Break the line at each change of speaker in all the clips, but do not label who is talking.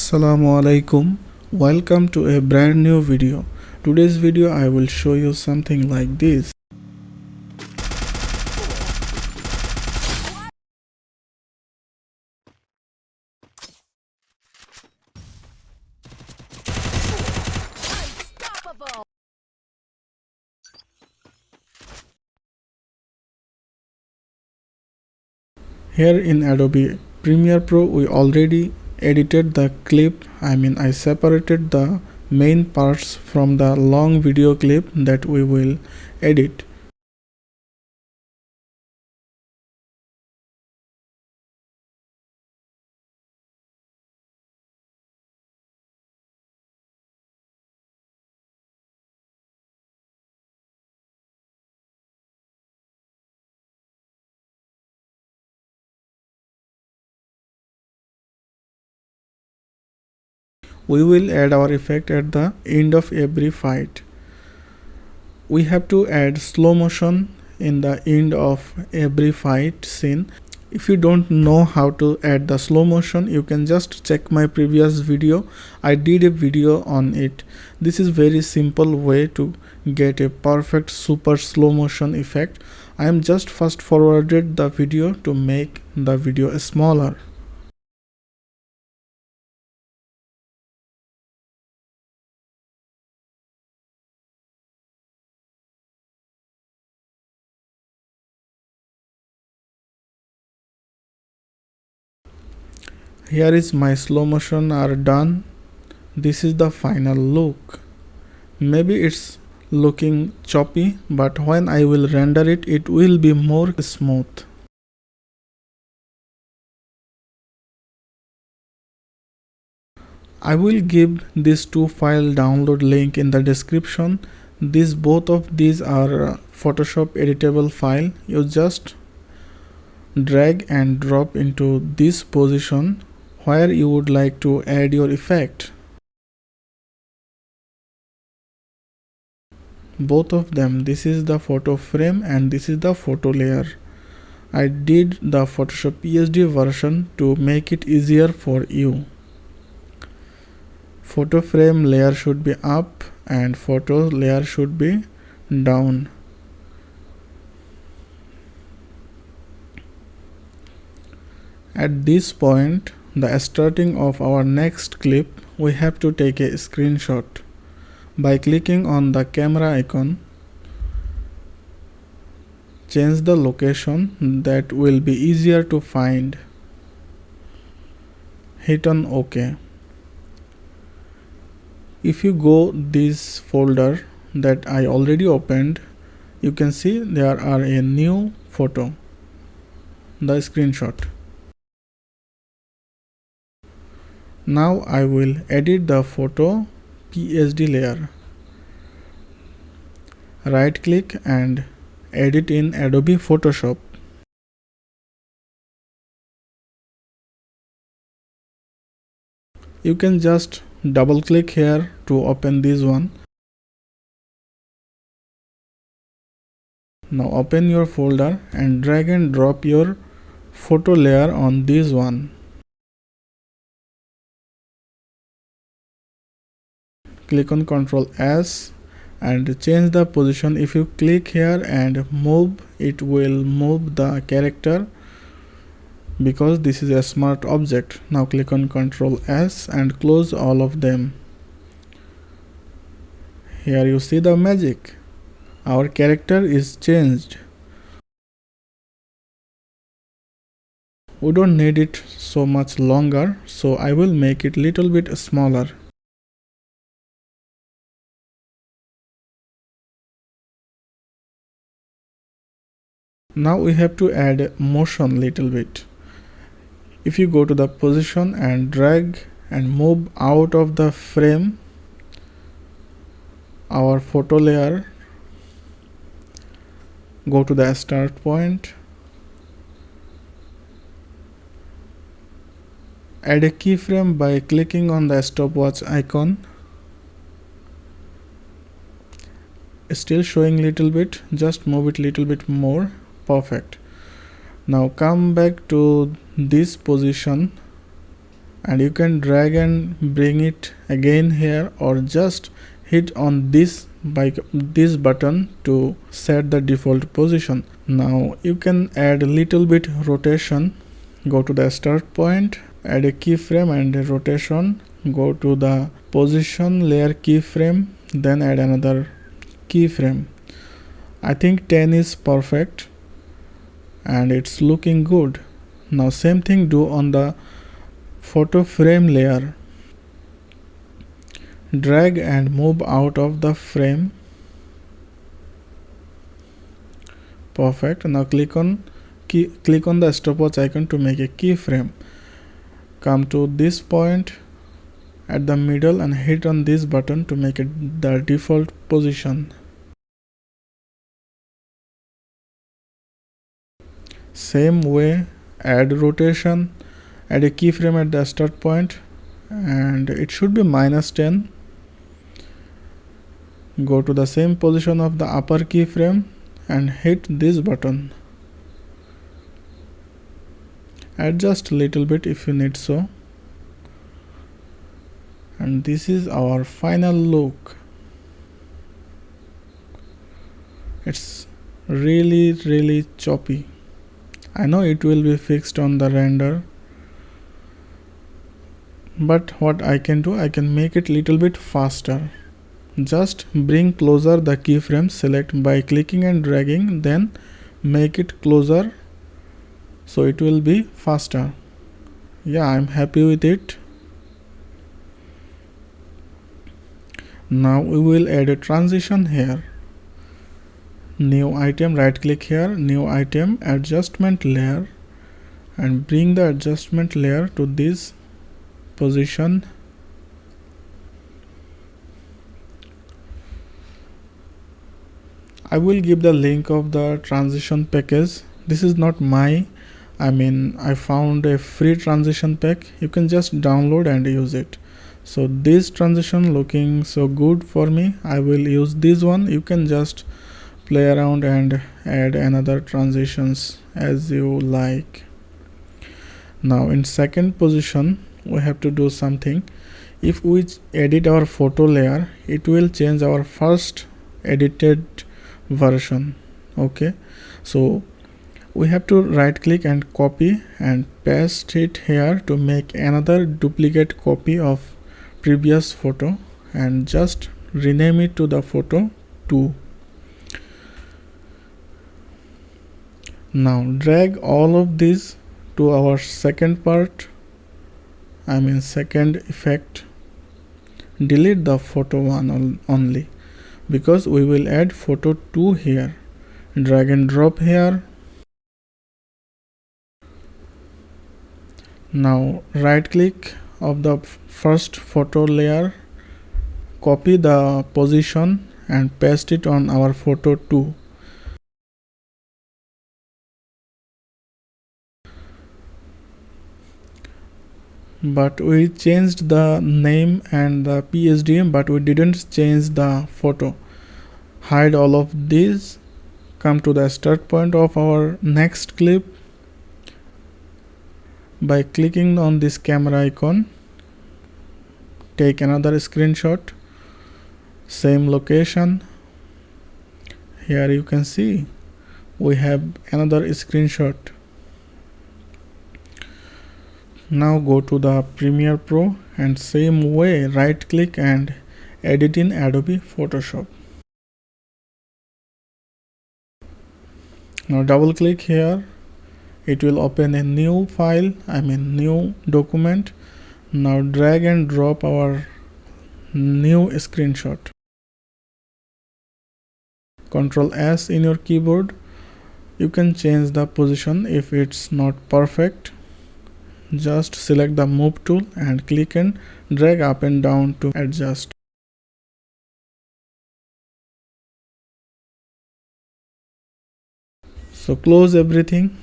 Assalamu alaikum. Welcome to a brand new video. Today's video I will show you something like this. Here in Adobe Premiere Pro we already edited the clip. I separated the main parts from the long video clip that we will edit. We will add our effect at the end of every fight. We have to add slow motion in the end of every fight scene. If you don't know how to add the slow motion, you can just check my previous video. I did a video on it. This is very simple way to get a perfect super slow motion effect. I am just fast forwarded the video to make the video smaller. Here is my slow motion are done. This is the final look. Maybe it's looking choppy, but when I will render it, it will be more smooth. I will give these two file download link in the description. Both of these are Photoshop editable file. You just drag and drop into this position where you would like to add your effect. Both of them, this is the photo frame and this is the photo layer. I did the Photoshop PSD version to make it easier for you. Photo frame layer should be up and photo layer should be down. At this point, the starting of our next clip, we have to take a screenshot. By clicking on the camera icon, change the location, that will be easier to find. Hit on OK. If you go this folder that I already opened, you can see there are a new photo, the screenshot. Now I will edit the photo PSD layer. Right click and edit in Adobe Photoshop. You can just double click here to open this one. Now open your folder and drag and drop your photo layer on this one. Click on Ctrl S and change the position. If you click here and move, it will move the character because this is a smart object. Now click on Ctrl S and close all of them. Here you see the magic. Our character is changed. We don't need it so much longer, so I will make it little bit smaller. Now we have to add motion little bit. If you go to the position and drag and move out of the frame our photo layer, go to the start point, add a keyframe by clicking on the stopwatch icon. Still showing little bit, just move it little bit more. Perfect. Now come back to this position and you can drag and bring it again here, or just hit on this by this button to set the default position. Now you can add a little bit rotation. Go to the start point, add a keyframe and a rotation, go to the position layer keyframe, then add another keyframe. I think 10 is perfect and it's looking good. Now same thing do on the photo frame layer. Drag and move out of the frame. Perfect. Now click on the stopwatch icon to make a keyframe. Come to this point at the middle and hit on this button to make it the default position. Same way, add rotation, add a keyframe at the start point, and it should be -10. Go to the same position of the upper keyframe and hit this button. Adjust a little bit if you need so. And this is our final look. It's really choppy. I know it will be fixed on the render, but what I can do, I can make it little bit faster. Just bring closer the keyframe, select by clicking and dragging, then make it closer so it will be faster. Yeah, I'm happy with it. Now we will add a transition here. New item, right click here, new item, adjustment layer, and bring the adjustment layer to this position. I will give the link of the transition package. This is not I found a free transition pack. You can just download and use it. So this transition looking so good for me. I will use this one. You can just play around and add another transitions as you like. Now in second position we have to do something. If we edit our photo layer, it will change our first edited version. Okay, so we have to right click and copy and paste it here to make another duplicate copy of previous photo, and just rename it to the photo 2. Now drag all of these to our second part, second effect. Delete the photo 1 only, because we will add photo 2 here. Drag and drop here. Now right click of the first photo layer, copy the position and paste it on our photo 2. But we changed the name and the PSD, but we didn't change the photo. Hide all of these. Come to the start point of our next clip by clicking on this camera icon. Take another screenshot, same location. Here you can see we have another screenshot. Now go to the Premiere Pro and same way right click and edit in Adobe Photoshop. Now double click here, it will open a new file, new document. Now drag and drop our new screenshot. Ctrl S in your keyboard. You can change the position if it's not perfect. Just select the move tool and click and drag up and down to adjust. So close everything,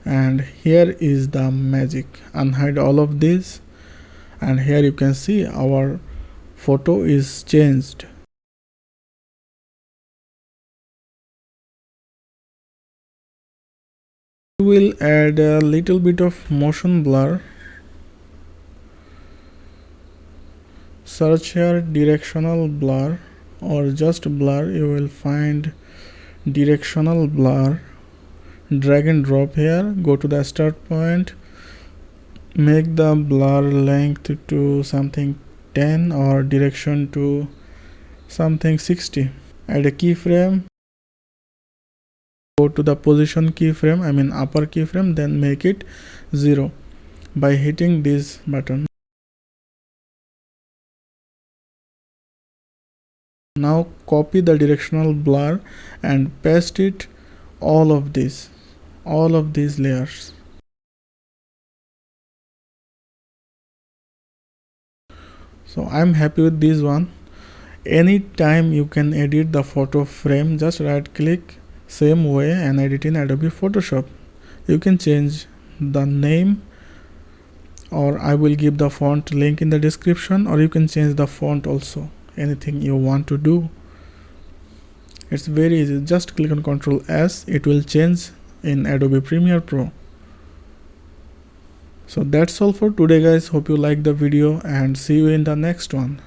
and here is the magic. Unhide all of this, and here you can see our photo is changed. We will add a little bit of motion blur. search here directional blur or just blur. You will find directional blur. Drag and drop here, go to the start point, make the blur length to something 10 or direction to something 60. Add a keyframe, go to the position keyframe, I mean upper keyframe, then make it 0 by hitting this button. Now copy the directional blur and paste it all of these layers. So I'm happy with this one. Anytime you can edit the photo frame, just right click same way and edit in Adobe Photoshop. You can change the name, or I will give the font link in the description, or you can change the font also, anything you want to do. It's very easy, just click on Ctrl S, it will change in Adobe Premiere Pro. So that's all for today guys, hope you like the video and see you in the next one.